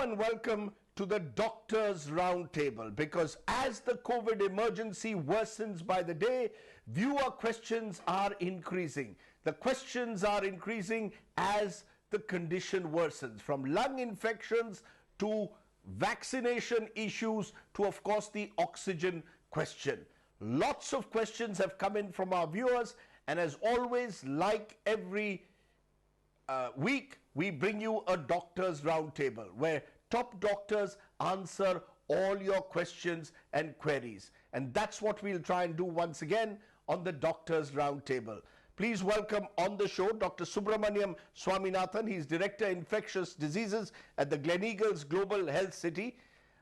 and welcome to the Doctors Roundtable, because as the COVID emergency worsens by the day, viewer questions are increasing. The questions are increasing as the condition worsens, from lung infections to vaccination issues to, of course, the oxygen question. Lots of questions have come in from our viewers, and as always, like every week, we bring you a Doctors Roundtable where top doctors answer all your questions and queries. And that's what we'll try and do once again on the Doctors Roundtable. Please welcome on the show Dr. Subramaniam Swaminathan. He's Director Infectious Diseases at the Gleneagles Global Health City.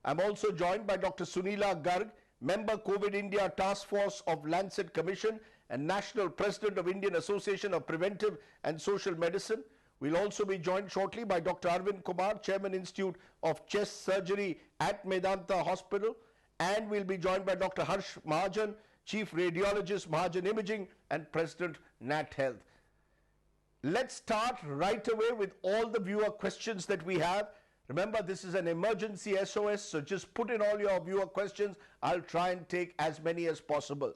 I'm also joined by Dr. Sunila Garg, Member COVID India Task Force of Lancet Commission and National President of Indian Association of Preventive and Social Medicine. We'll also be joined shortly by Dr. Arvind Kumar, Chairman Institute of Chest Surgery at Medanta Hospital. And we'll be joined by Dr. Harsh Mahajan, Chief Radiologist, Mahajan Imaging, and President, Nat Health. Let's start right away with all the viewer questions that we have. Remember, this is an emergency SOS, so just put in all your viewer questions. I'll try and take as many as possible.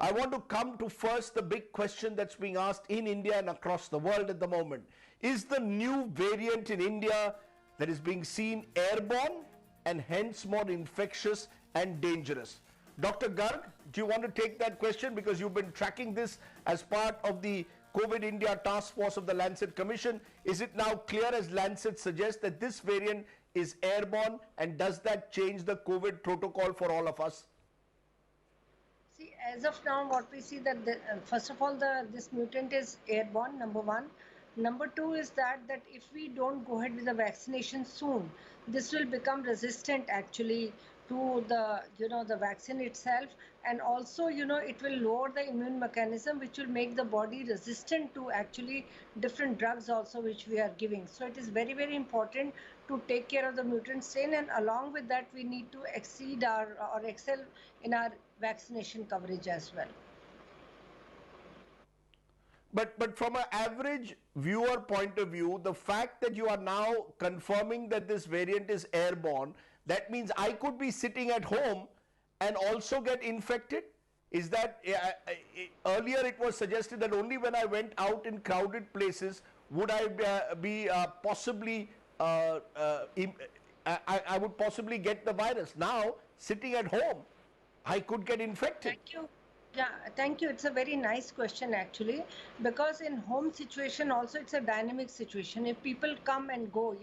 I want to come to first the big question that's being asked in India and across the world at the moment. Is the new variant in India that is being seen airborne and hence more infectious and dangerous? Dr. Garg, do you want to take that question, because you've been tracking this as part of the COVID India Task Force of the Lancet Commission? Is it now clear, as Lancet suggests, that this variant is airborne, and does that change the COVID protocol for all of us? See, as of now, what we see that first of all, this mutant is airborne, number one. Number two is that if we don't go ahead with the vaccination soon, this will become resistant actually to the vaccine itself, and also it will lower the immune mechanism, which will make the body resistant to actually different drugs also which we are giving. So it is very, very important to take care of the mutant strain, and along with that we need to exceed or excel in our vaccination coverage as well. But from an average viewer point of view, the fact that you are now confirming that this variant is airborne, that means I could be sitting at home and also get infected? Is that, earlier it was suggested that only when I went out in crowded places would I be possibly, I would possibly get the virus. Now, sitting at home, I could get infected. Thank you. Yeah, thank you. It's a very nice question actually, because in home situation also it's a dynamic situation. If people come and go,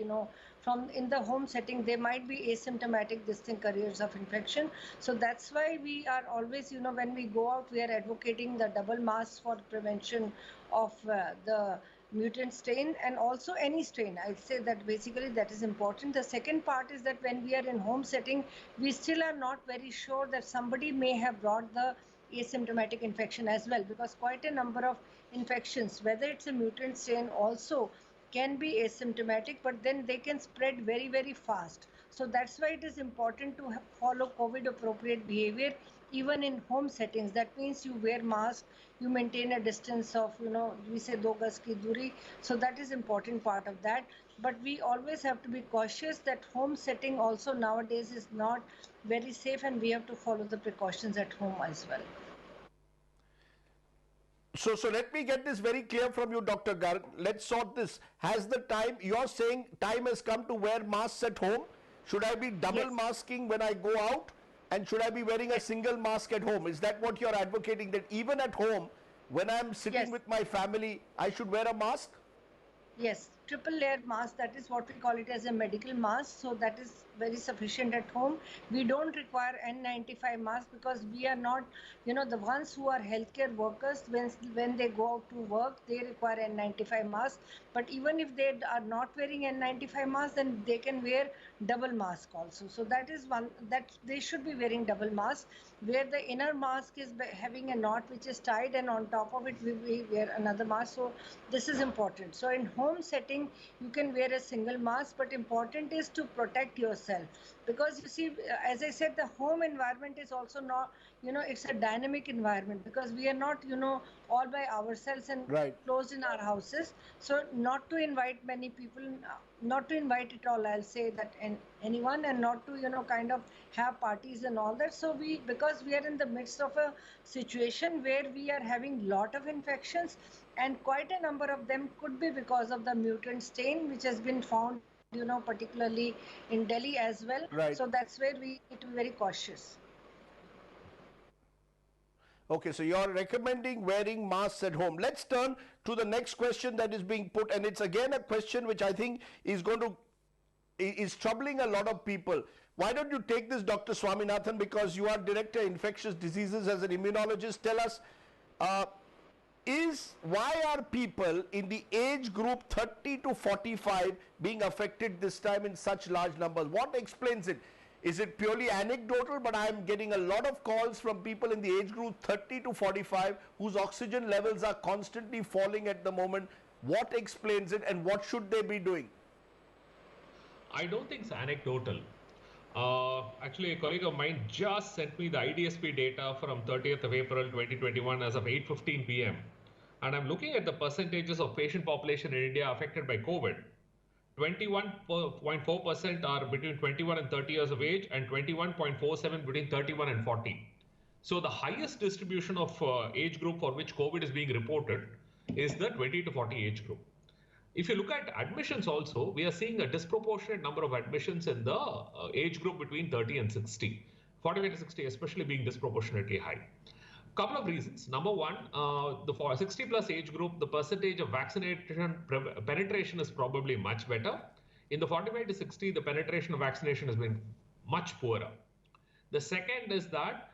from in the home setting, they might be asymptomatic distinct carriers of infection. So that's why we are always, when we go out, we are advocating the double mask for prevention of the mutant strain, and also any strain. I'd say that basically that is important. The second part is that when we are in home setting, we still are not very sure that somebody may have brought the asymptomatic infection as well, because quite a number of infections, whether it's a mutant strain, also can be asymptomatic, but then they can spread very, very fast. So that's why it is important to follow COVID appropriate behavior even in home settings. That means you wear mask, you maintain a distance of, we say 2 gaz ki duri. So that is important part of that. But we always have to be cautious that home setting also nowadays is not very safe, and we have to follow the precautions at home as well. So let me get this very clear from you, Dr. Garg. Let's sort this. Has the time, you're saying time has come to wear masks at home? Should I be double masking when I go out? And should I be wearing a single mask at home? Is that what you're advocating, that even at home, when I'm sitting with my family, I should wear a mask? Yes, triple layer mask, that is what we call it as a medical mask. So that is very sufficient at home. We don't require N95 mask, because we are not, the ones who are healthcare workers, when they go out to work, they require N95 mask. But even if they are not wearing N95 mask, then they can wear double mask also. So that is one, that they should be wearing double mask, where the inner mask is having a knot which is tied, and on top of it we wear another mask. So this is important. So in home setting, you can wear a single mask, but important is to protect yourself. because you see, as I said, the home environment is also not, it's a dynamic environment, because we are not, all by ourselves and Right. closed in our houses. So not to invite many people, not to invite it all, I'll say that, and anyone, and not to, kind of have parties and all that. So because we are in the midst of a situation where we are having lot of infections, and quite a number of them could be because of the mutant strain which has been found, particularly in Delhi as well. So Right. that's where we need to be very cautious. Okay, so you're recommending wearing masks at home. Let's turn to the next question that is being put, and it's again a question which I think is troubling a lot of people. Why don't you take this, Dr. Swaminathan, because you are Director Infectious Diseases as an immunologist. Tell us, uh, why are people in the age group 30 to 45 being affected this time in such large numbers? What explains it? Is it purely anecdotal? But I am getting a lot of calls from people in the age group 30 to 45 whose oxygen levels are constantly falling at the moment. What explains it, and what should they be doing? I don't think it's anecdotal. Actually, a colleague of mine just sent me the IDSP data from 30th of April 2021 as of 8:15 p.m. And I'm looking at the percentages of patient population in India affected by COVID. 21.4% are between 21 and 30 years of age, and 21.47 between 31 and 40. So the highest distribution of age group for which COVID is being reported is the 20 to 40 age group. If you look at admissions also, we are seeing a disproportionate number of admissions in the age group between 30 and 60. 45 to 60 especially being disproportionately high. Couple of reasons. Number one, the 60 plus age group, the percentage of vaccination penetration is probably much better. In the 45 to 60, the penetration of vaccination has been much poorer. The second is that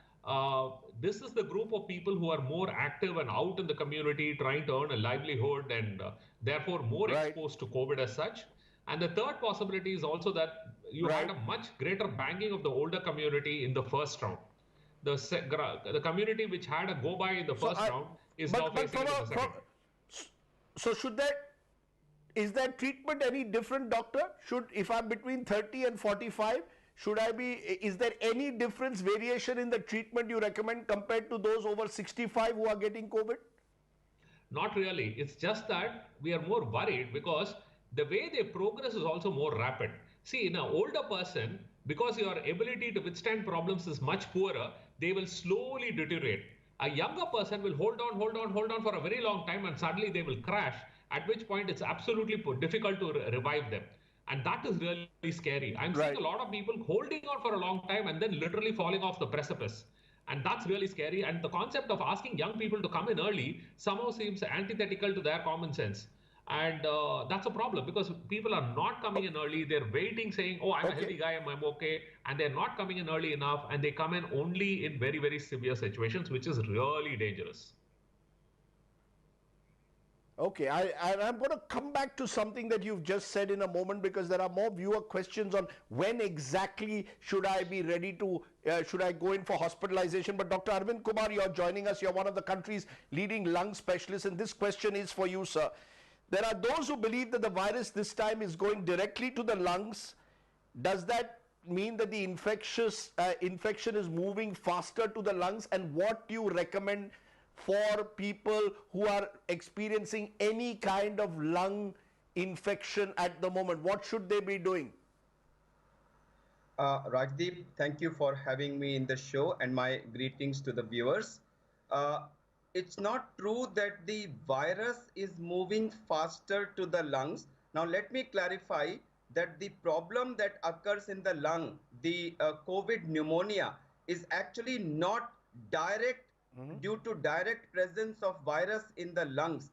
this is the group of people who are more active and out in the community trying to earn a livelihood, and therefore more exposed to COVID as such. And the third possibility is also that you had a much greater banging of the older community in the first round. The community which had a go by in the first round is now facing it in the second. So is that treatment any different, doctor? If I'm between 30 and 45, is there any difference, variation in the treatment you recommend compared to those over 65 who are getting COVID? Not really. It's just that we are more worried because the way they progress is also more rapid. See, in an older person, because your ability to withstand problems is much poorer, they will slowly deteriorate. A younger person will hold on for a very long time, and suddenly they will crash, at which point it's absolutely difficult to revive them. And that is really scary. I'm seeing a lot of people holding on for a long time and then literally falling off the precipice. And that's really scary. And the concept of asking young people to come in early somehow seems antithetical to their common sense. And that's a problem because people are not coming in early. They're waiting, saying, oh, I'm a healthy guy, I'm okay. And they're not coming in early enough. And they come in only in very, very severe situations, which is really dangerous. Okay, I'm going to come back to something that you've just said in a moment, because there are more viewer questions on when exactly should I be ready to, should I go in for hospitalization. But Dr. Arvind Kumar, you're joining us. You're one of the country's leading lung specialists, and this question is for you, sir. There are those who believe that the virus this time is going directly to the lungs. Does that mean that the infection is moving faster to the lungs? And what do you recommend for people who are experiencing any kind of lung infection at the moment? What should they be doing? Rajdeep, thank you for having me in the show, and my greetings to the viewers. It's not true that the virus is moving faster to the lungs. Now, let me clarify that the problem that occurs in the lung, the COVID pneumonia, is actually not direct due to direct presence of virus in the lungs.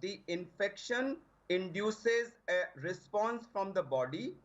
The infection induces a response from the body,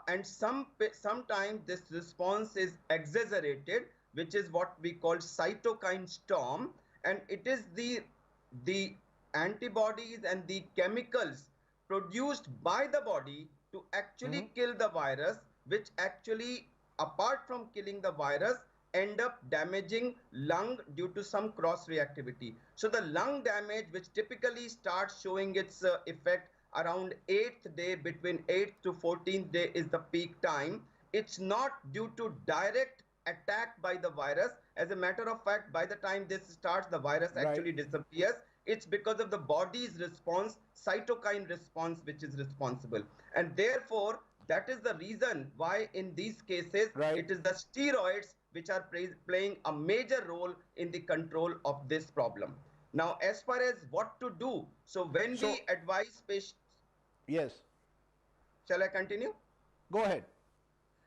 and sometimes this response is exaggerated, which is what we call cytokine storm. And it is the antibodies and the chemicals produced by the body to actually kill the virus, which actually, apart from killing the virus, end up damaging lung due to some cross reactivity. So the lung damage, which typically starts showing its effect around 8th day, between 8th to 14th day is the peak time. It's not due to direct attack by the virus. As a matter of fact, by the time this starts, the virus actually disappears. It's because of the body's response, cytokine response, which is responsible. And therefore, that is the reason why in these cases, it is the steroids which are playing a major role in the control of this problem. Now, as far as what to do, so when we advise patients... Yes. Shall I continue? Go ahead.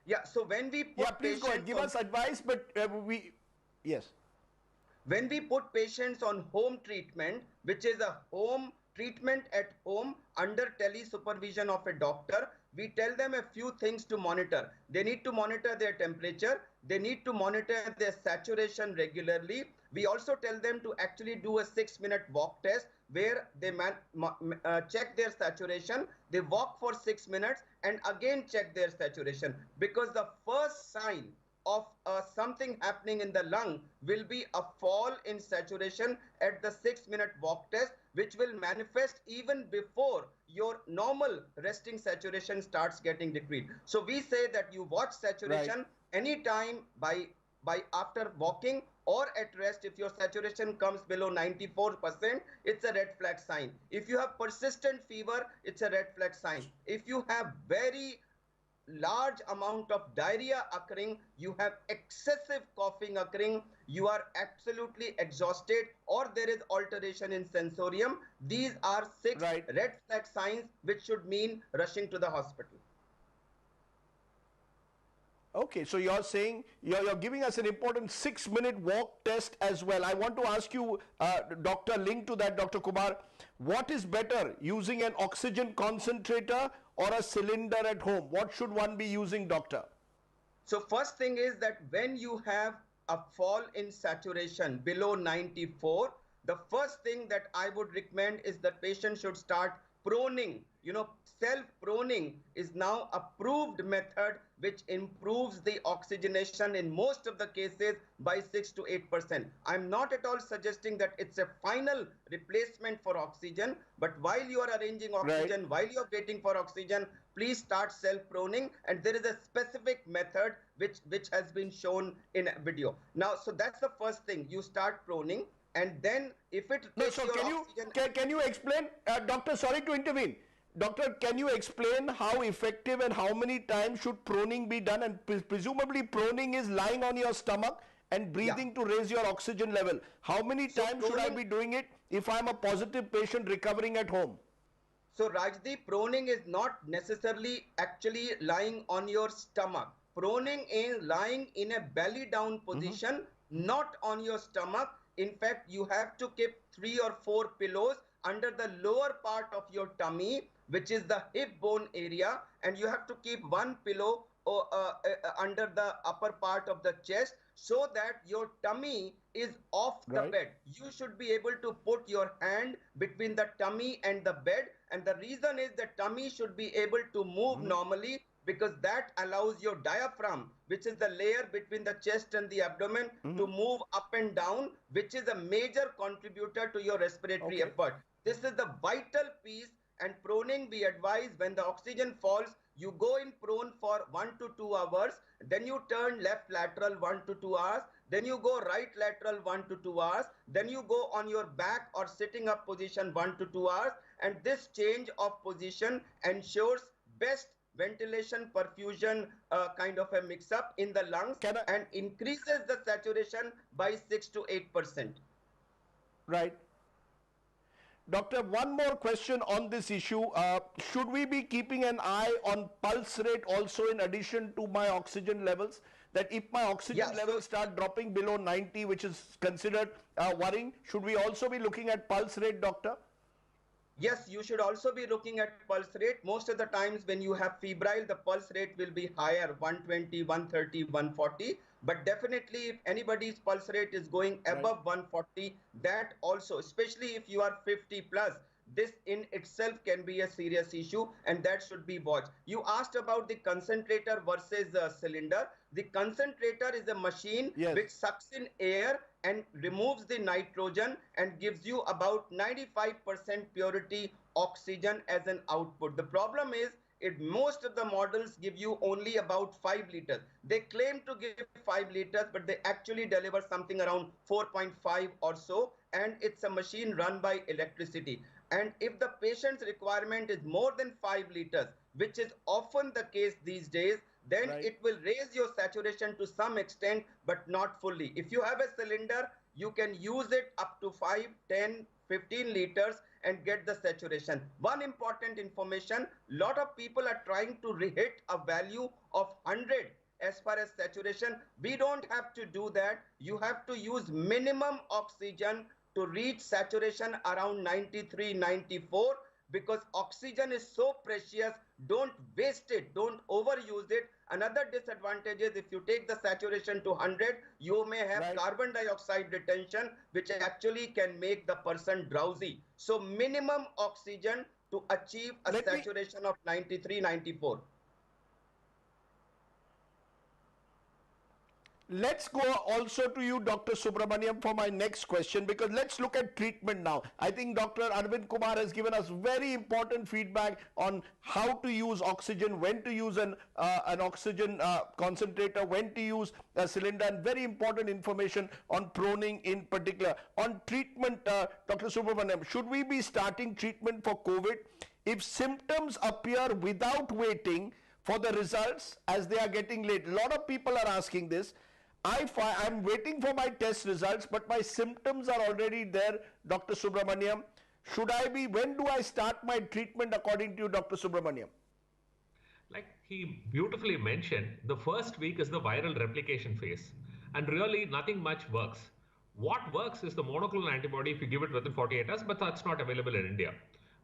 Yeah, so when we put please go ahead. Give us advice, but yes. When we put patients on home treatment, which is a home treatment at home under tele-supervision of a doctor, we tell them a few things to monitor. They need to monitor their temperature. They need to monitor their saturation regularly. We also tell them to actually do a 6-minute walk test where they check their saturation. They walk for 6 minutes and again check their saturation, because the first sign of something happening in the lung will be a fall in saturation at the 6-minute walk test, which will manifest even before your normal resting saturation starts getting decreased. So we say that you watch saturation anytime by after walking or at rest. If your saturation comes below 94%, it's a red flag sign. If you have persistent fever, it's a red flag sign. If you have very large amount of diarrhea occurring, you have excessive coughing occurring, you are absolutely exhausted, or there is alteration in sensorium, these are 6 red flag signs which should mean rushing to the hospital. Okay, so you're saying, you're giving us an important 6-minute walk test as well. I want to ask you, Doctor, linked to that, Dr. Kumar, what is better, using an oxygen concentrator or a cylinder at home? What should one be using, doctor? So first thing is that when you have a fall in saturation below 94, the first thing that I would recommend is that patient should start proning. You know, self-proning is now a proved method which improves the oxygenation in most of the cases by 6 to 8%. I'm not at all suggesting that it's a final replacement for oxygen, but while you are arranging oxygen, while you're waiting for oxygen, please start self-proning, and there is a specific method which has been shown in a video. Now, so that's the first thing. You start proning, and then if it takes your oxygen... Can you explain, doctor, sorry to intervene. Doctor, can you explain how effective and how many times should proning be done? And presumably proning is lying on your stomach and breathing to raise your oxygen level. How many times should I be doing it if I'm a positive patient recovering at home? So Rajdeep, proning is not necessarily actually lying on your stomach. Proning is lying in a belly down position, not on your stomach. In fact, you have to keep 3 or 4 pillows under the lower part of your tummy, which is the hip bone area, and you have to keep 1 pillow under the upper part of the chest, so that your tummy is off the bed. You should be able to put your hand between the tummy and the bed, and the reason is the tummy should be able to move normally, because that allows your diaphragm, which is the layer between the chest and the abdomen, to move up and down, which is a major contributor to your respiratory effort. This is the vital piece. And proning, we advise when the oxygen falls, you go in prone for 1 to 2 hours, then you turn left lateral 1 to 2 hours, then you go right lateral 1 to 2 hours, then you go on your back or sitting up position 1 to 2 hours, and this change of position ensures best ventilation perfusion kind of a mix-up in the lungs and increases the saturation by 6 to 8%. Right. Doctor, one more question on this issue. Should we be keeping an eye on pulse rate also in addition to my oxygen levels? That if my oxygen levels start dropping below 90, which is considered worrying, should we also be looking at pulse rate, doctor? Yes, you should also be looking at pulse rate. Most of the times when you have febrile, the pulse rate will be higher, 120, 130, 140. But definitely if anybody's pulse rate is going above 140, that also, especially if you are 50 plus, this in itself can be a serious issue, and that should be watched. You asked about the concentrator versus cylinder. The concentrator is a machine which sucks in air and removes the nitrogen and gives you about 95% purity oxygen as an output. The problem is most of the models give you only about 5 liters. They claim to give 5 liters, but they actually deliver something around 4.5 or so, and it's a machine run by electricity. And if the patient's requirement is more than 5 liters, which is often the case these days, then Right. it will raise your saturation to some extent, but not fully. If you have a cylinder, you can use it up to 5, 10, 15 liters and get the saturation. One important information, lot of people are trying to hit a value of 100 as far as saturation. We don't have to do that. You have to use minimum oxygen to reach saturation around 93, 94, because oxygen is so precious. Don't waste it, don't overuse it. Another disadvantage is if you take the saturation to 100, you may have Right. carbon dioxide retention, which actually can make the person drowsy. So minimum oxygen to achieve a Let me- saturation of 93, 94. Let's go also to you, Dr. Subramaniam, for my next question, because let's look at treatment now. I think Dr. Arvind Kumar has given us very important feedback on how to use oxygen, when to use an oxygen concentrator, when to use a cylinder, and very important information on proning in particular. On treatment, Dr. Subramaniam, should we be starting treatment for COVID if symptoms appear without waiting for the results as they are getting late? A lot of people are asking this. I'm waiting for my test results, but my symptoms are already there, Dr. Subramaniam. When do I start my treatment according to you, Dr. Subramaniam? Like he beautifully mentioned, the first week is the viral replication phase, and really nothing much works. What works is the monoclonal antibody if you give it within 48 hours, but that's not available in India.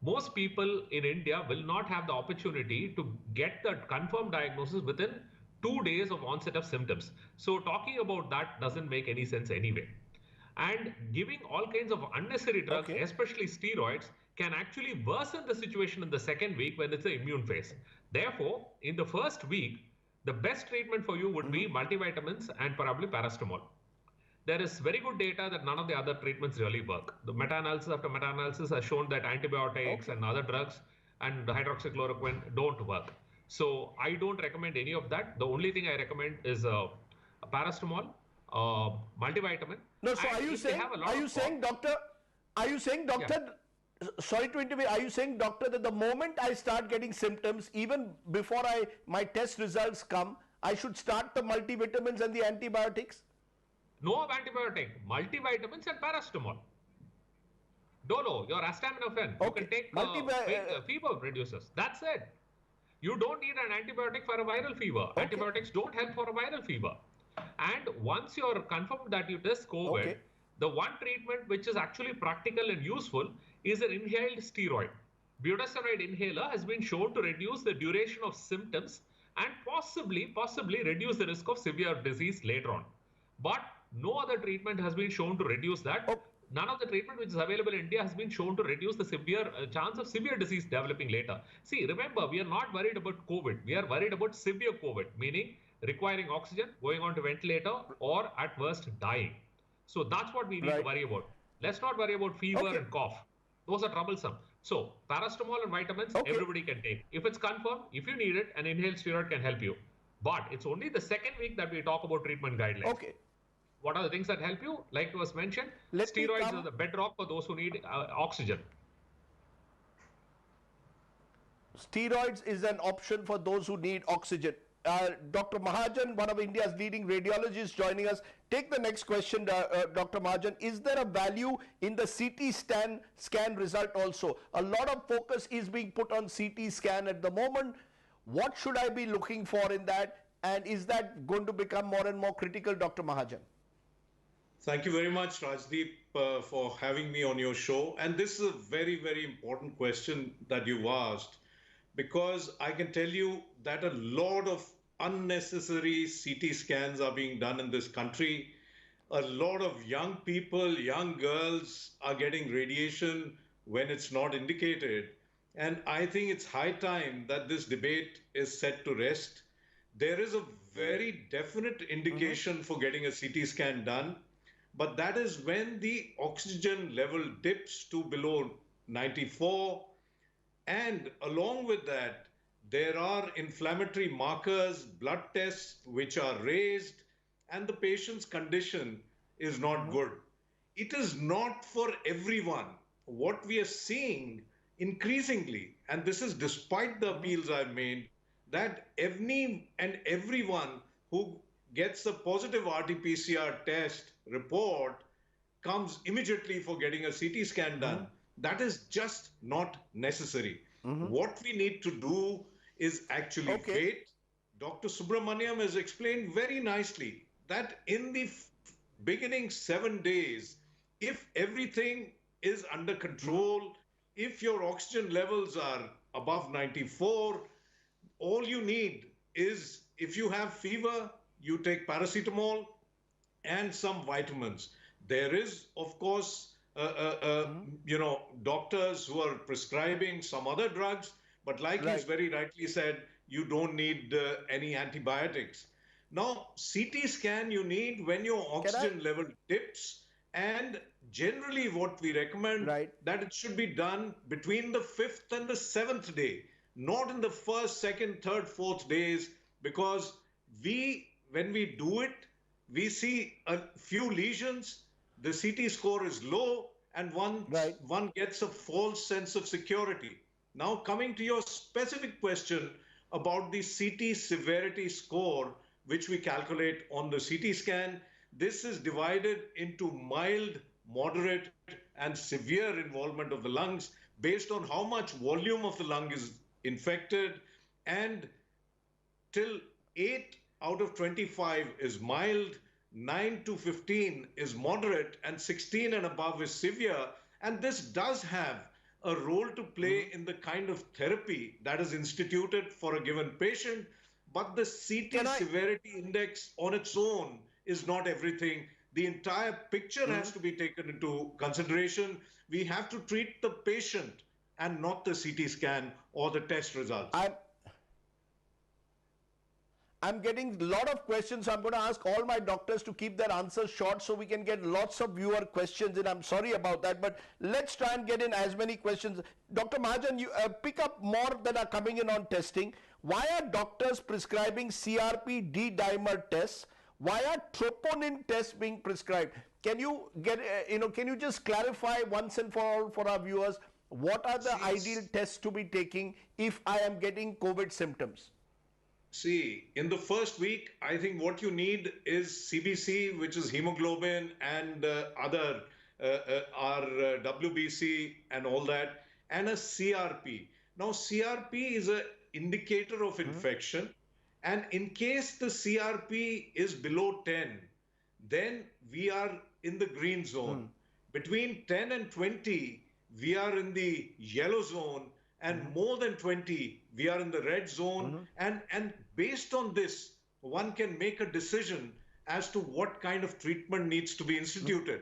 Most people in India will not have the opportunity to get the confirmed diagnosis within 2 days of onset of symptoms. So talking about that doesn't make any sense anyway. And giving all kinds of unnecessary drugs, Okay. especially steroids, can actually worsen the situation in the second week when it's the immune phase. Therefore, in the first week, the best treatment for you would be multivitamins and probably paracetamol. There is very good data that none of the other treatments really work. The meta-analysis after meta-analysis has shown that antibiotics and other drugs and hydroxychloroquine don't work. So I don't recommend any of that. The only thing I recommend is a paracetamol, multivitamin. No, so and are you if they saying, have a lot are of you saying, cough- doctor, are you saying, doctor, sorry to intervene, are you saying, doctor, that the moment I start getting symptoms, even before my test results come, I should start the multivitamins and the antibiotics? No antibiotic, multivitamins and paracetamol. Dolo, your acetaminophen. You Okay. can take fever reducers. That's it. You don't need an antibiotic for a viral fever. Okay. Antibiotics don't help for a viral fever. And once you're confirmed that you test COVID, Okay. the one treatment which is actually practical and useful is an inhaled steroid. Budesonide inhaler has been shown to reduce the duration of symptoms and possibly reduce the risk of severe disease later on. But no other treatment has been shown to reduce that. Oh. None of the treatment which is available in India has been shown to reduce the severe chance of severe disease developing later. See, remember, we are not worried about COVID. We are worried about severe COVID, meaning requiring oxygen, going on to ventilator, or at worst dying. So that's what we need to Right. worry about. Let's not worry about fever Okay. and cough. Those are troublesome. So paracetamol and vitamins, Okay. everybody can take. If it's confirmed, if you need it, an inhaled steroid can help you. But it's only the second week that we talk about treatment guidelines. Okay. What are the things that help you? Like was mentioned, Let me steroids come- are the bedrock for those who need oxygen. Steroids is an option for those who need oxygen. Dr. Mahajan, one of India's leading radiologists, joining us. Take the next question, Dr. Mahajan. Is there a value in the CT scan result also? A lot of focus is being put on CT scan at the moment. What should I be looking for in that? And is that going to become more and more critical, Dr. Mahajan? Thank you very much, Rajdeep, for having me on your show. And this is a very, very important question that you've asked, because I can tell you that a lot of unnecessary CT scans are being done in this country. A lot of young people, young girls are getting radiation when it's not indicated. And I think it's high time that this debate is set to rest. There is a very definite indication for getting a CT scan done, but that is when the oxygen level dips to below 94. And along with that, there are inflammatory markers, blood tests which are raised, and the patient's condition is not good. It is not for everyone. What we are seeing increasingly, and this is despite the appeals I've made, that any and everyone who gets a positive RT-PCR test report comes immediately for getting a CT scan done. That is just not necessary. What we need to do is actually wait. Dr. Subramaniam has explained very nicely that in the beginning 7 days, if everything is under control, if your oxygen levels are above 94, all you need is, if you have fever, you take paracetamol and some vitamins. There is, of course, doctors who are prescribing some other drugs, but like he's very rightly said, you don't need any antibiotics. Now, CT scan you need when your oxygen level dips, and generally what we recommend that it should be done between the 5th and the 7th day, not in the 1st, 2nd, 3rd, 4th days, because when we do it, we see a few lesions, the CT score is low, and one gets a false sense of security. Now, coming to your specific question about the CT severity score, which we calculate on the CT scan, this is divided into mild, moderate, and severe involvement of the lungs based on how much volume of the lung is infected, and till 8 out of 25 is mild, 9 to 15 is moderate, and 16 and above is severe. And this does have a role to play in the kind of therapy that is instituted for a given patient. But the CT severity index on its own is not everything. The entire picture has to be taken into consideration. We have to treat the patient and not the CT scan or the test results. I'm getting a lot of questions, so I'm going to ask all my doctors to keep their answers short so we can get lots of viewer questions, and I'm sorry about that, but let's try and get in as many questions. Dr. Mahajan, you pick up more that are coming in on testing. Why are doctors prescribing CRP D-dimer tests? Why are troponin tests being prescribed? Can you can you just clarify once and for all for our viewers, what are the ideal tests to be taking if I am getting COVID symptoms? See, in the first week, I think what you need is CBC, which is hemoglobin, and other WBC and all that, and a CRP. Now, CRP is an indicator of infection, and in case the CRP is below 10, then we are in the green zone. Between 10 and 20, we are in the yellow zone, and more than 20, we are in the red zone. And based on this, one can make a decision as to what kind of treatment needs to be instituted.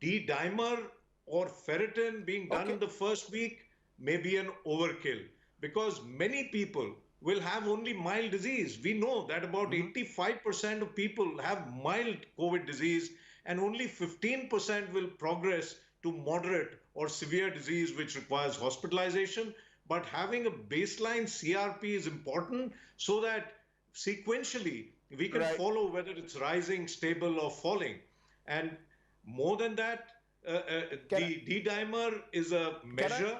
D-dimer or ferritin being done in the first week may be an overkill, because many people will have only mild disease. We know that about 85% of people have mild COVID disease, and only 15% will progress to moderate or severe disease, which requires hospitalization. But having a baseline CRP is important so that sequentially we can follow whether it's rising, stable, or falling. And more than that, the D-dimer is a measure.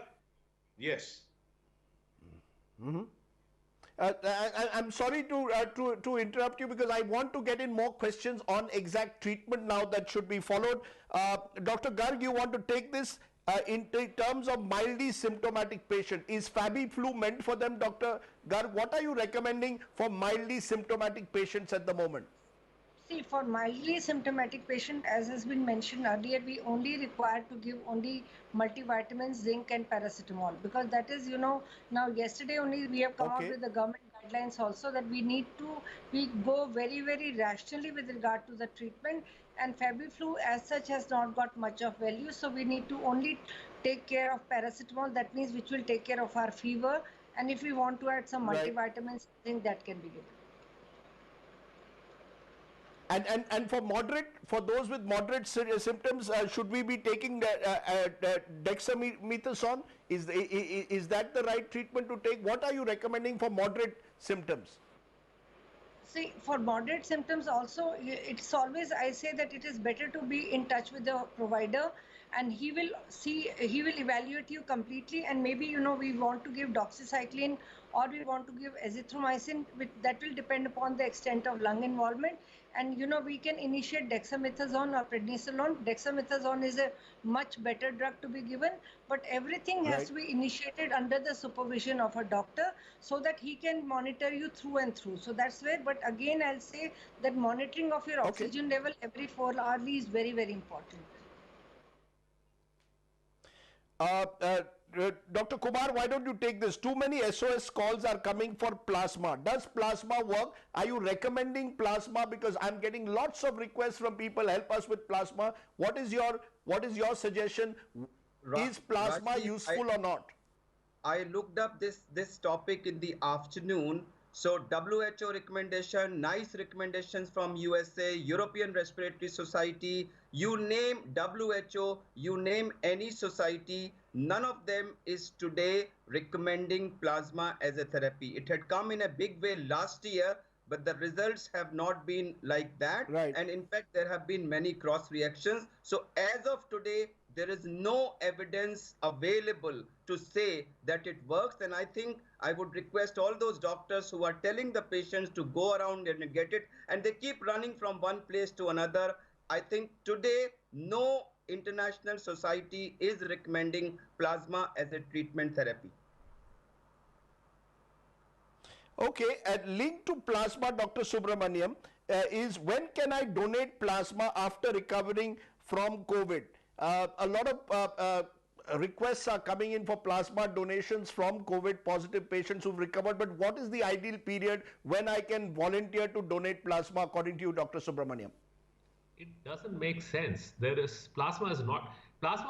Yes. I'm sorry to interrupt you, because I want to get in more questions on exact treatment now that should be followed. Dr. Garg, you want to take this in terms of mildly symptomatic patient? Is FabiFlu meant for them, Dr. Garg? What are you recommending for mildly symptomatic patients at the moment? See, for mildly symptomatic patient, as has been mentioned earlier, we only require to give only multivitamins, zinc and paracetamol, because that is, now yesterday only we have come out with the government guidelines also that we go very, very rationally with regard to the treatment, and FabiFlu as such has not got much of value, so we need to only take care of paracetamol, that means which will take care of our fever, and if we want to add some multivitamins, zinc, that can be given. And for those with moderate symptoms, should we be taking dexamethasone? Is that the right treatment to take? What are you recommending for moderate symptoms? See, for moderate symptoms also, it's always, I say that it is better to be in touch with the provider, and he will evaluate you completely, and maybe, we want to give doxycycline or we want to give azithromycin, that will depend upon the extent of lung involvement. And, we can initiate dexamethasone or prednisolone. Dexamethasone is a much better drug to be given, but everything has to be initiated under the supervision of a doctor so that he can monitor you through and through. So that's where, but again, I'll say that monitoring of your oxygen level every 4 hours is very, very important. Dr. Kumar, why don't you take this? Too many SOS calls are coming for plasma. Does plasma work? Are you recommending plasma? Because I'm getting lots of requests from people, help us with plasma. What is your suggestion? Is plasma useful or not? I looked up this topic in the afternoon. So WHO recommendation, NICE recommendations from USA, European Respiratory Society, you name WHO, you name any society, none of them is today recommending plasma as a therapy. It had come in a big way last year, but the results have not been like that. Right. And in fact, there have been many cross reactions. So as of today, there is no evidence available to say that it works. And I think I would request all those doctors who are telling the patients to go around and get it, and they keep running from one place to another. I think today, no international society is recommending plasma as a treatment therapy. Okay, and linked to plasma, Dr. Subramaniam, is when can I donate plasma after recovering from COVID? A lot of requests are coming in for plasma donations from COVID positive patients who've recovered, but what is the ideal period when I can volunteer to donate plasma according to you, Dr. Subramaniam? It doesn't make sense. Plasma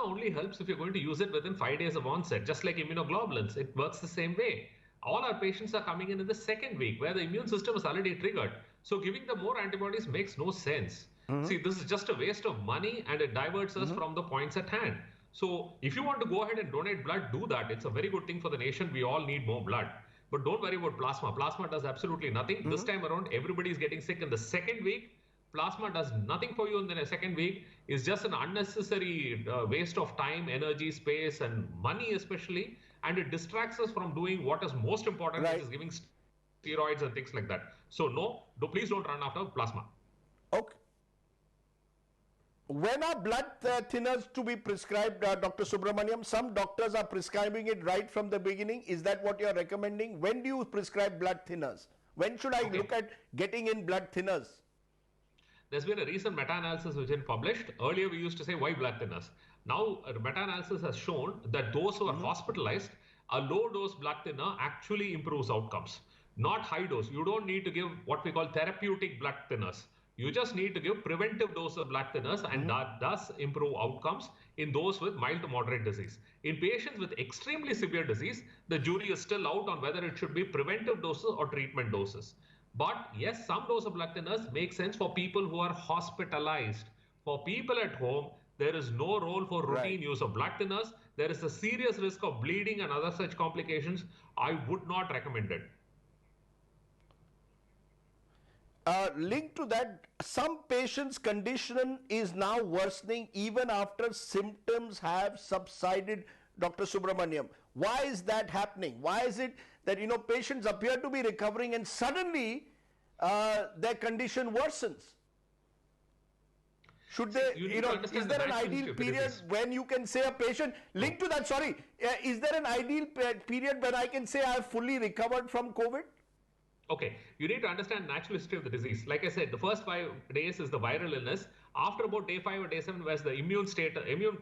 only helps if you're going to use it within 5 days of onset, just like immunoglobulins. It works the same way. All our patients are coming in the second week where the immune system is already triggered. So giving them more antibodies makes no sense. See, this is just a waste of money, and it diverts us from the points at hand. So if you want to go ahead and donate blood, do that. It's a very good thing for the nation. We all need more blood. But don't worry about plasma. Plasma does absolutely nothing. This time around, everybody is getting sick in the second week. Plasma does nothing for you in the second week. It's just an unnecessary waste of time, energy, space, and money especially. And it distracts us from doing what is most important, which is giving steroids and things like that. So no, please don't run after plasma. Okay. When are blood thinners to be prescribed, Dr. Subramaniam? Some doctors are prescribing it right from the beginning. Is that what you're recommending? When do you prescribe blood thinners? When should I look at getting in blood thinners? There's been a recent meta-analysis which has been published. Earlier, we used to say, why blood thinners? Now, a meta-analysis has shown that those who are hospitalized, a low-dose blood thinner actually improves outcomes, not high dose. You don't need to give what we call therapeutic blood thinners. You just need to give preventive dose of blood thinners, and that does improve outcomes in those with mild to moderate disease. In patients with extremely severe disease, the jury is still out on whether it should be preventive doses or treatment doses. But yes, some dose of blood thinners make sense for people who are hospitalized. For people at home, there is no role for routine use of blood thinners. There is a serious risk of bleeding and other such complications. I would not recommend it. Linked to that, some patients' condition is now worsening even after symptoms have subsided, Dr. Subramaniam. Why is that happening? Why is it that, patients appear to be recovering and suddenly their condition worsens? Should they, is there an ideal period when you can say a patient, linked to that, is there an ideal period when I can say I have fully recovered from COVID? Okay, you need to understand natural history of the disease. Like I said, the first 5 days is the viral illness. After about day 5 or day 7, where the immune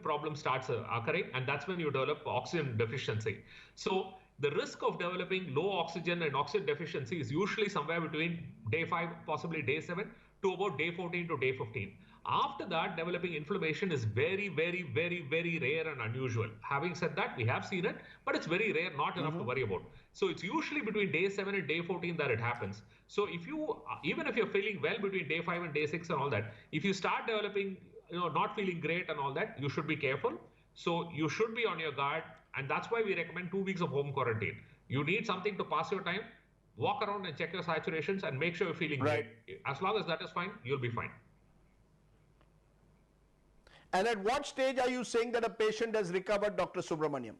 problem starts occurring, and that's when you develop oxygen deficiency. So the risk of developing low oxygen and oxygen deficiency is usually somewhere between day 5, possibly day 7, to about day 14 to day 15. After that, developing inflammation is very, very, very, very rare and unusual. Having said that, we have seen it, but it's very rare, not enough to worry about. So it's usually between day 7 and day 14 that it happens. So if you, even if you're feeling well between day 5 and day 6 and all that, if you start developing, not feeling great and all that, you should be careful. So you should be on your guard. And that's why we recommend 2 weeks of home quarantine. You need something to pass your time. Walk around and check your saturations and make sure you're feeling great. As long as that is fine, you'll be fine. And at what stage are you saying that a patient has recovered, Dr. Subramaniam?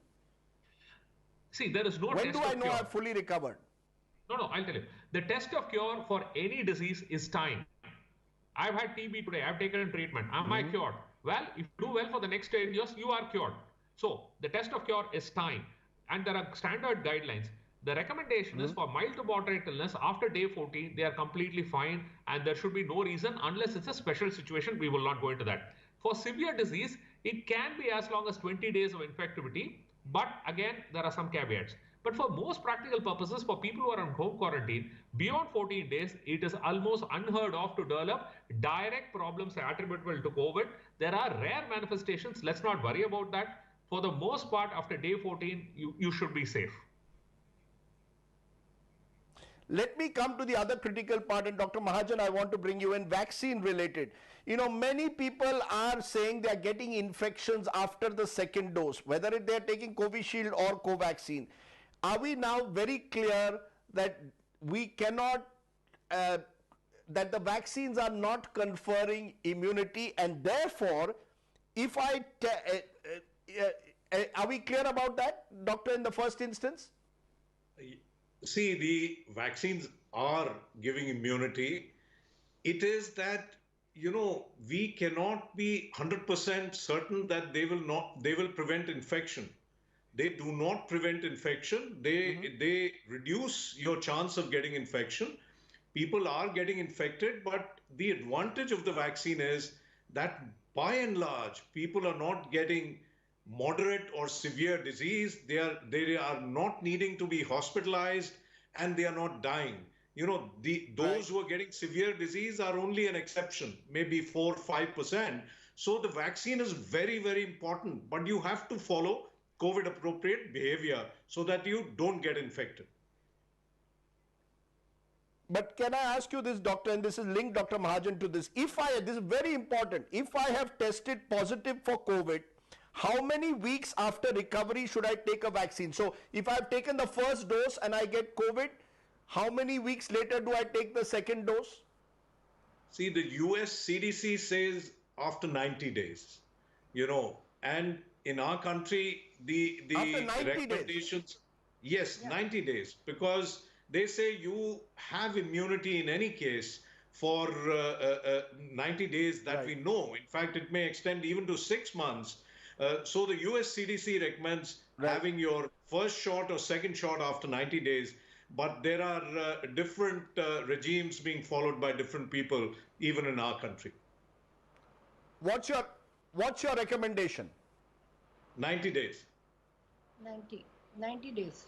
See, there is no When test do of I know cure. I've fully recovered? No, I'll tell you. The test of cure for any disease is time. I've had TB today. I've taken treatment. Am I cured? Well, if you do well for the next 10 years, you are cured. So the test of cure is time. And there are standard guidelines. The recommendation is for mild to moderate illness after day 14, they are completely fine. And there should be no reason, unless it's a special situation, we will not go into that. For severe disease, it can be as long as 20 days of infectivity. But again, there are some caveats. But for most practical purposes, for people who are on home quarantine, beyond 14 days, it is almost unheard of to develop direct problems attributable to COVID. There are rare manifestations. Let's not worry about that. For the most part, after day 14, you should be safe. Let me come to the other critical part, and Dr. Mahajan, I want to bring you in, vaccine related. Many people are saying they are getting infections after the second dose, whether they are taking Covishield or Covaxin. Are we now very clear that we cannot, that the vaccines are not conferring immunity, and therefore, if are we clear about that, doctor, in the first instance? See, the vaccines are giving immunity. It is that, we cannot be 100% certain that they will prevent infection. They do not prevent infection. They reduce your chance of getting infection. People are getting infected, but the advantage of the vaccine is that by and large, people are not getting moderate or severe disease. They are not needing to be hospitalized, and they are not dying. Those who are getting severe disease are only an exception, maybe 4 or 5%. So the vaccine is very, very important, but you have to follow COVID appropriate behavior so that you don't get infected. But can I ask you this, doctor, and this is linked, Dr. Mahajan, to this. This is very important. If I have tested positive for COVID, how many weeks after recovery should I take a vaccine? So if I've taken the first dose and I get COVID, how many weeks later do I take the second dose? See, the US CDC says after 90 days, and in our country, the after 90 recommendations, days. Yes, yeah. 90 days, because they say you have immunity in any case for 90 days that we know. In fact, it may extend even to 6 months. So the US CDC recommends having your first shot or second shot after 90 days. But there are different regimes being followed by different people, even in our country. What's your recommendation? 90 days. 90 days.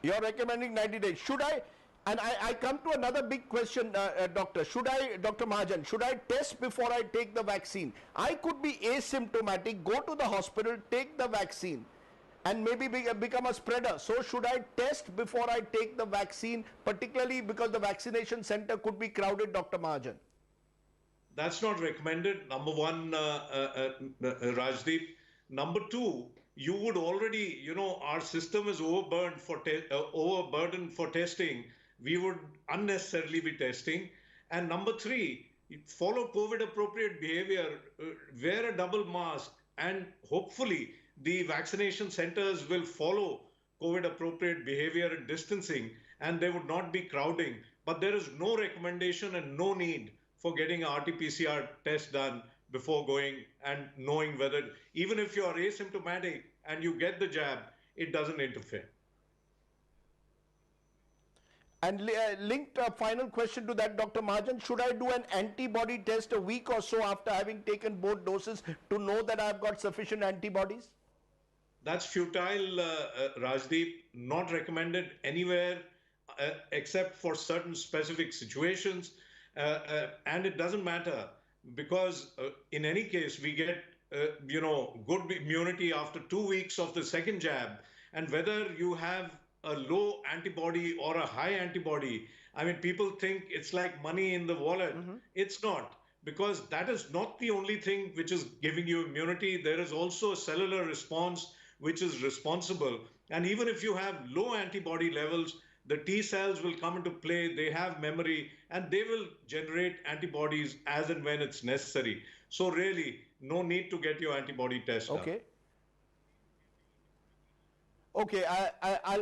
You're recommending 90 days. Should I, and I come to another big question, doctor. Dr. Mahajan, should I test before I take the vaccine? I could be asymptomatic, go to the hospital, take the vaccine, and maybe become a spreader. So should I test before I take the vaccine, particularly because the vaccination center could be crowded, Dr. Mahajan? That's not recommended, number one, Rajdeep. Number two, you would already, our system is overburdened for testing. We would unnecessarily be testing. And number three, follow COVID appropriate behavior, wear a double mask, and hopefully the vaccination centers will follow COVID appropriate behavior and distancing, and they would not be crowding. But there is no recommendation and no need for getting an RT-PCR test done before going and knowing whether, even if you're asymptomatic and you get the jab, it doesn't interfere. And linked a final question to that, Dr. Mahajan, should I do an antibody test a week or so after having taken both doses to know that I've got sufficient antibodies? That's futile, Rajdeep, not recommended anywhere except for certain specific situations. And it doesn't matter. because in any case, we get, good immunity after 2 weeks of the second jab. And whether you have a low antibody or a high antibody, I mean, people think it's like money in the wallet. It's not, because that is not the only thing which is giving you immunity. There is also a cellular response which is responsible. And even if you have low antibody levels, the T cells will come into play. They have memory and they will generate antibodies as and when it's necessary. So really, no need to get your antibody test done. Okay. Okay,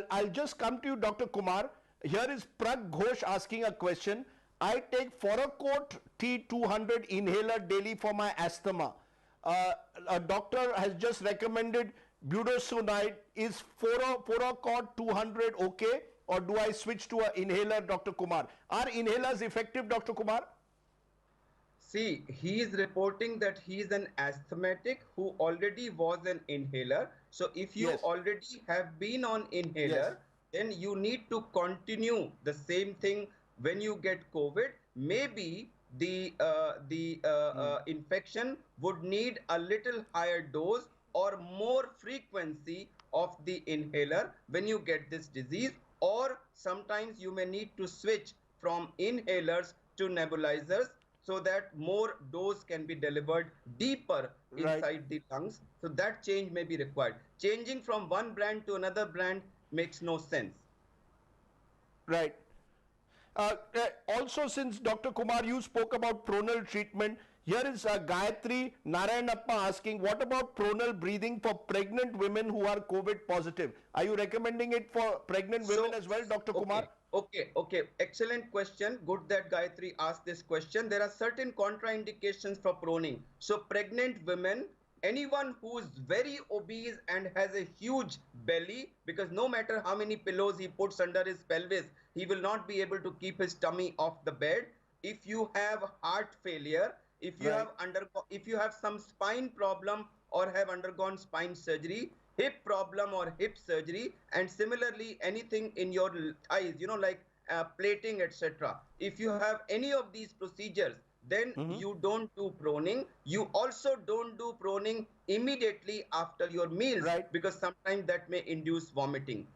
I'll just come to you, Dr. Kumar. Here is Prag Ghosh asking a question. I take Foracort T200 inhaler daily for my asthma. A doctor has just recommended budesonide. Is Foracort 200 okay, or do I switch to an inhaler, Dr. Kumar? Are inhalers effective, Dr. Kumar? See, he is reporting that he is an asthmatic who already was an inhaler. So if you Yes. already have been on inhaler, then you need to continue the same thing when you get COVID. Maybe the infection would need a little higher dose or more frequency of the inhaler when you get this disease, or sometimes you may need to switch from inhalers to nebulizers so that more dose can be delivered deeper inside the lungs. So that change may be required. Changing from one brand to another brand makes no sense. Right. Also, since Dr. Kumar, you spoke about pronal treatment, here is Gayatri Narayanappa asking, what about pronal breathing for pregnant women who are COVID positive? Are you recommending it for pregnant women as well, Dr. Kumar? Okay. Excellent question. Good that Gayatri asked this question. There are certain contraindications for proning. So pregnant women, anyone who is very obese and has a huge belly, because no matter how many pillows he puts under his pelvis, he will not be able to keep his tummy off the bed. If you have heart failure, if you have some spine problem or have undergone spine surgery, hip problem or hip surgery, and similarly anything in your thighs, like plating, etc. If you have any of these procedures, then you don't do proning. You also don't do proning immediately after your meals, because sometimes that may induce vomiting.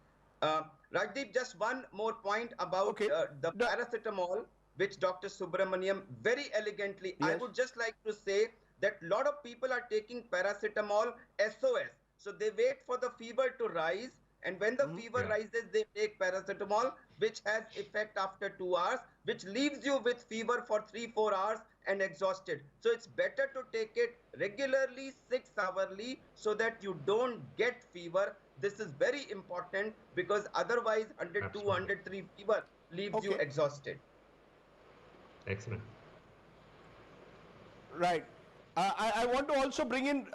Rajdeep, just one more point about the paracetamol, which Dr. Subramaniam very elegantly, I would just like to say that a lot of people are taking paracetamol SOS. So they wait for the fever to rise, and when the fever rises, they take paracetamol, which has effect after 2 hours, which leaves you with fever for 3-4 hours and exhausted. So it's better to take it regularly, 6-hourly, so that you don't get fever. This is very important, because otherwise 102, 103 fever leaves you exhausted. Excellent. Right. I want to also bring in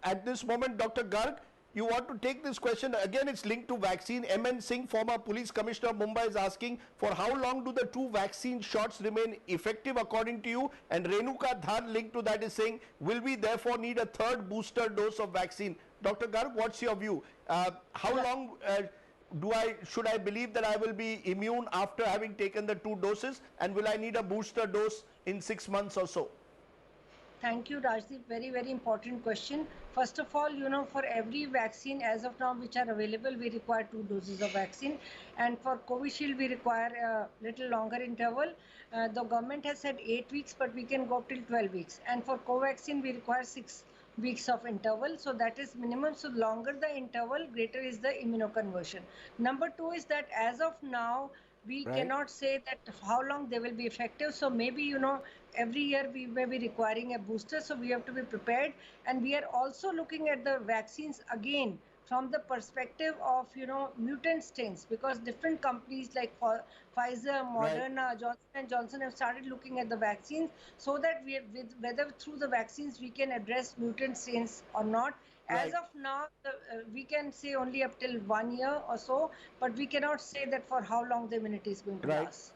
at this moment Dr. Garg. You want to take this question again? It's linked to vaccine. MN Singh, former police commissioner of Mumbai, is asking, for how long do the 2 vaccine shots remain effective according to you? And Renuka Dhar, linked to that, is saying, will we therefore need a 3rd booster dose of vaccine? Dr. Garg, what's your view? How long should I believe that I will be immune after having taken the 2 doses, and will I need a booster dose in 6 months or so? Thank you, Rajdeep. Very, very important question. First of all, for every vaccine as of now which are available, we require 2 doses of vaccine. And for Covishield, we require a little longer interval. The government has said 8 weeks, but we can go up till 12 weeks. And for Covaxin, we require 6 weeks of interval. So that is minimum. So longer the interval, greater is the immunoconversion. Number 2 is that as of now, we cannot say that how long they will be effective. So maybe, every year we may be requiring a booster. So we have to be prepared. And we are also looking at the vaccines again from the perspective of, mutant strains, because different companies like Pfizer, Moderna, Johnson & Johnson have started looking at the vaccines, so that whether through the vaccines we can address mutant strains or not. As of now, we can say only up till 1 year or so, but we cannot say that for how long the immunity is going to last.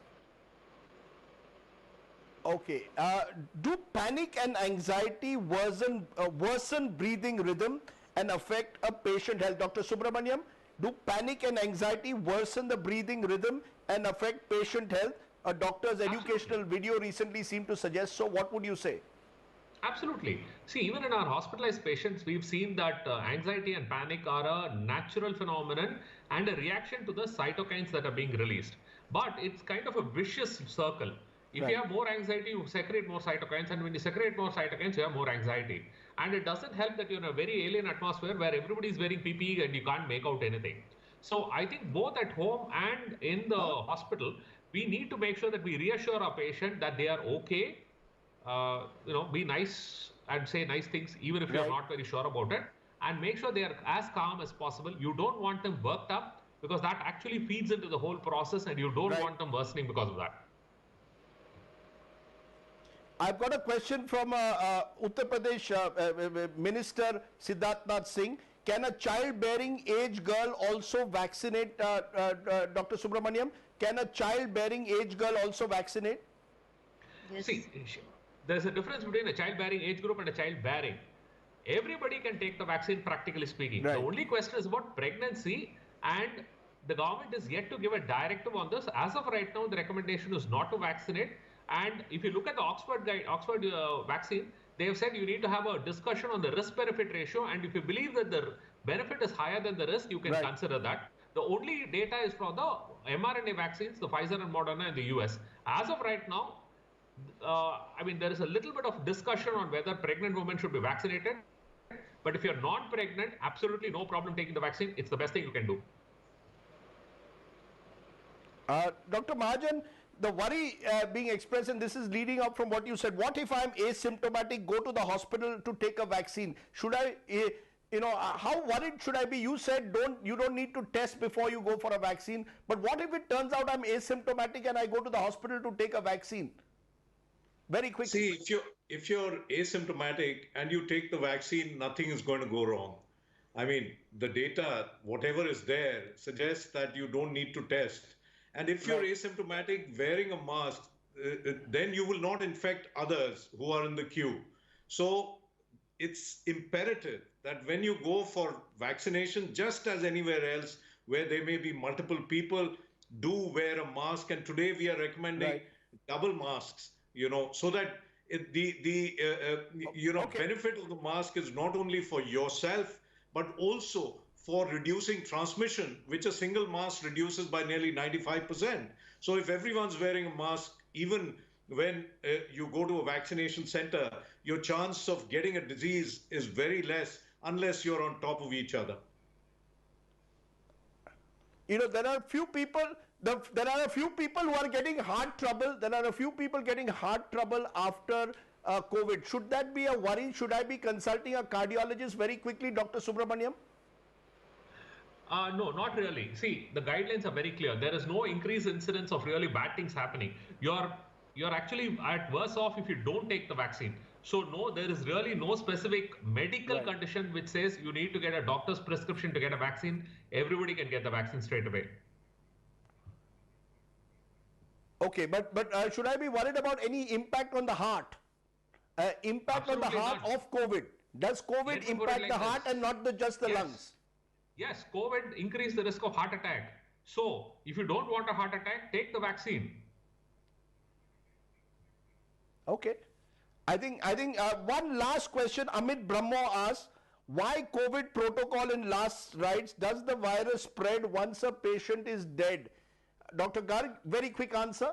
Okay. Do panic and anxiety worsen breathing rhythm and affect a patient health? Dr. Subramaniam, do panic and anxiety worsen the breathing rhythm and affect patient health? a doctor's educational video recently seemed to suggest. So what would you say? Absolutely. See, even in our hospitalized patients, we've seen that anxiety and panic are a natural phenomenon and a reaction to the cytokines that are being released. But it's kind of a vicious circle. If you have more anxiety, you secrete more cytokines, and when you secrete more cytokines, you have more anxiety. And it doesn't help that you're in a very alien atmosphere where everybody's wearing PPE and you can't make out anything. So I think both at home and in the hospital, we need to make sure that we reassure our patient that they are okay. Be nice and say nice things even if you're not very sure about it, and make sure they are as calm as possible. You don't want them worked up because that actually feeds into the whole process, and you don't want them worsening because of that. I've got a question from Uttar Pradesh Minister Siddharth Nath Singh. Can a childbearing age girl also vaccinate, Dr. Subramaniam? Can a childbearing age girl also vaccinate? Yes. See, there's a difference between a childbearing age group and a childbearing. Everybody can take the vaccine, practically speaking. The only question is about pregnancy, and the government is yet to give a directive on this. As of right now, the recommendation is not to vaccinate. And if you look at the Oxford vaccine, they have said you need to have a discussion on the risk-benefit ratio, and if you believe that the benefit is higher than the risk, you can consider that. The only data is from the mRNA vaccines, the Pfizer and Moderna in the US. As of right now, there is a little bit of discussion on whether pregnant women should be vaccinated. But if you're not pregnant, absolutely no problem taking the vaccine. It's the best thing you can do. Dr. Mahajan, the worry being expressed, and this is leading up from what you said, what if I'm asymptomatic, go to the hospital to take a vaccine? Should I, how worried should I be? You said you don't need to test before you go for a vaccine. But what if it turns out I'm asymptomatic and I go to the hospital to take a vaccine? Very quickly. See, if you're asymptomatic and you take the vaccine, nothing is going to go wrong. I mean, the data, whatever is there, suggests that you don't need to test. And if you're asymptomatic, wearing a mask, then you will not infect others who are in the queue. So it's imperative that when you go for vaccination, just as anywhere else where there may be multiple people, do wear a mask. And today we are recommending double masks. So that the benefit of the mask is not only for yourself, but also for reducing transmission, which a single mask reduces by nearly 95%. So if everyone's wearing a mask, even when you go to a vaccination center, your chance of getting a disease is very less unless you're on top of each other. There are few people. There are a few people who are getting heart trouble. There are a few people getting heart trouble after COVID. Should that be a worry? Should I be consulting a cardiologist very quickly, Dr. Subramaniam? No, not really. See, the guidelines are very clear. There is no increased incidence of really bad things happening. You're actually at worse off if you don't take the vaccine. So no, there is really no specific medical condition which says you need to get a doctor's prescription to get a vaccine. Everybody can get the vaccine straight away. Okay, but should I be worried about any impact on the heart? Impact Absolutely on the heart not. of COVID? Does COVID impact the heart and not just the lungs? Yes, COVID increased the risk of heart attack. So if you don't want a heart attack, take the vaccine. Okay. I think one last question. Amit Brahmo asks, why COVID protocol in last rites? Does the virus spread once a patient is dead? Dr. Garg, very quick answer.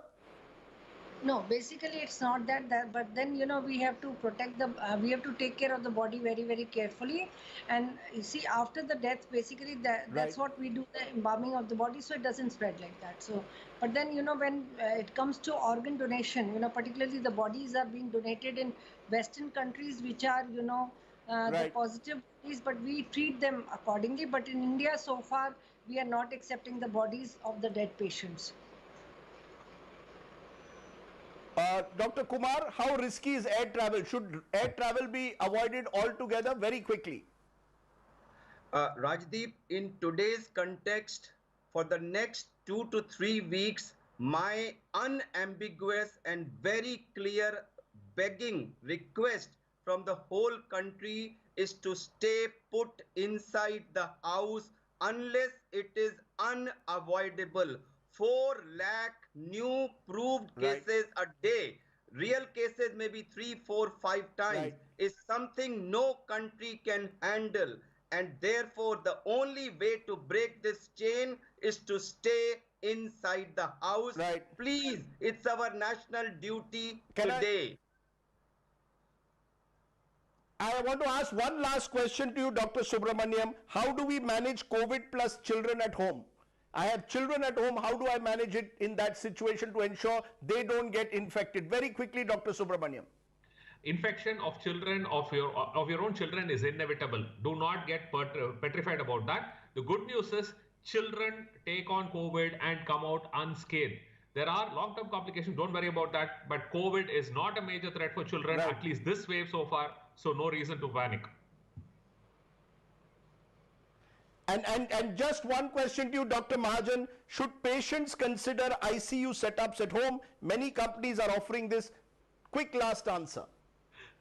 No, basically it's not that, but then we have to protect we have to take care of the body very, very carefully. And you see, after the death, basically that's what we do, the embalming of the body, so it doesn't spread like that. So, but then when it comes to organ donation, particularly the bodies are being donated in Western countries, which are the positive bodies, but we treat them accordingly. But in India, so far, we are not accepting the bodies of the dead patients. Dr. Kumar, how risky is air travel? Should air travel be avoided altogether? Very quickly. Rajdeep, in today's context, for the next 2 to 3 weeks, my unambiguous and very clear begging request from the whole country is to stay put inside the house unless it is unavoidable 4 lakh new proved Right. cases a day. Real cases maybe 3, 4, 5 times Right. is something no country can handle. And therefore, the only way to break this chain is to stay inside the house. Right. Please, it's our national duty Can I- today. I want to ask one last question to you, Dr. Subramaniam. How do we manage COVID plus children at home? I have children at home. How do I manage it in that situation to ensure they don't get infected? Very quickly, Dr. Subramaniam. Infection of children of your own children is inevitable. Do not get petrified about that. The good news is children take on COVID and come out unscathed. There are long-term complications. Don't worry about that. But COVID is not a major threat for children, Right. at least this wave so far. So no reason to panic. And just one question to you, Dr. Mahajan. Should patients consider ICU setups at home? Many companies are offering this. Quick last answer.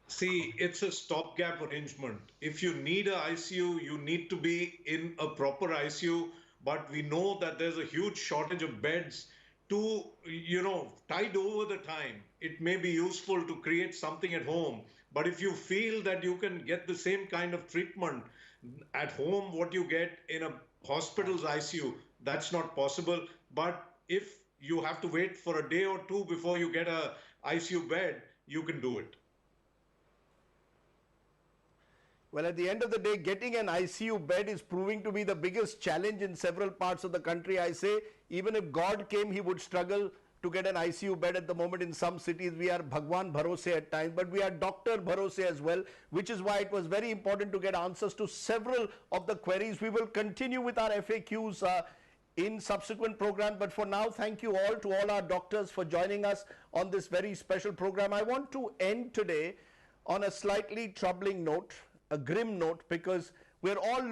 See, it's a stopgap arrangement. If you need a ICU, you need to be in a proper ICU. But we know that there's a huge shortage of beds to, tide over the time. It may be useful to create something at home. But if you feel that you can get the same kind of treatment at home, what you get in a hospital's ICU, that's not possible. But if you have to wait for a day or two before you get a ICU bed, you can do it. Well, at the end of the day, getting an ICU bed is proving to be the biggest challenge in several parts of the country. I say, even if God came, he would struggle to get an ICU bed at the moment. In some cities, we are Bhagwan Bharose at times, but we are Doctor Bharose as well, which is why it was very important to get answers to several of the queries. We will continue with our FAQs in subsequent programs, but for now, thank you all to all our doctors for joining us on this very special program. I want to end today on a slightly troubling note, a grim note, because we're all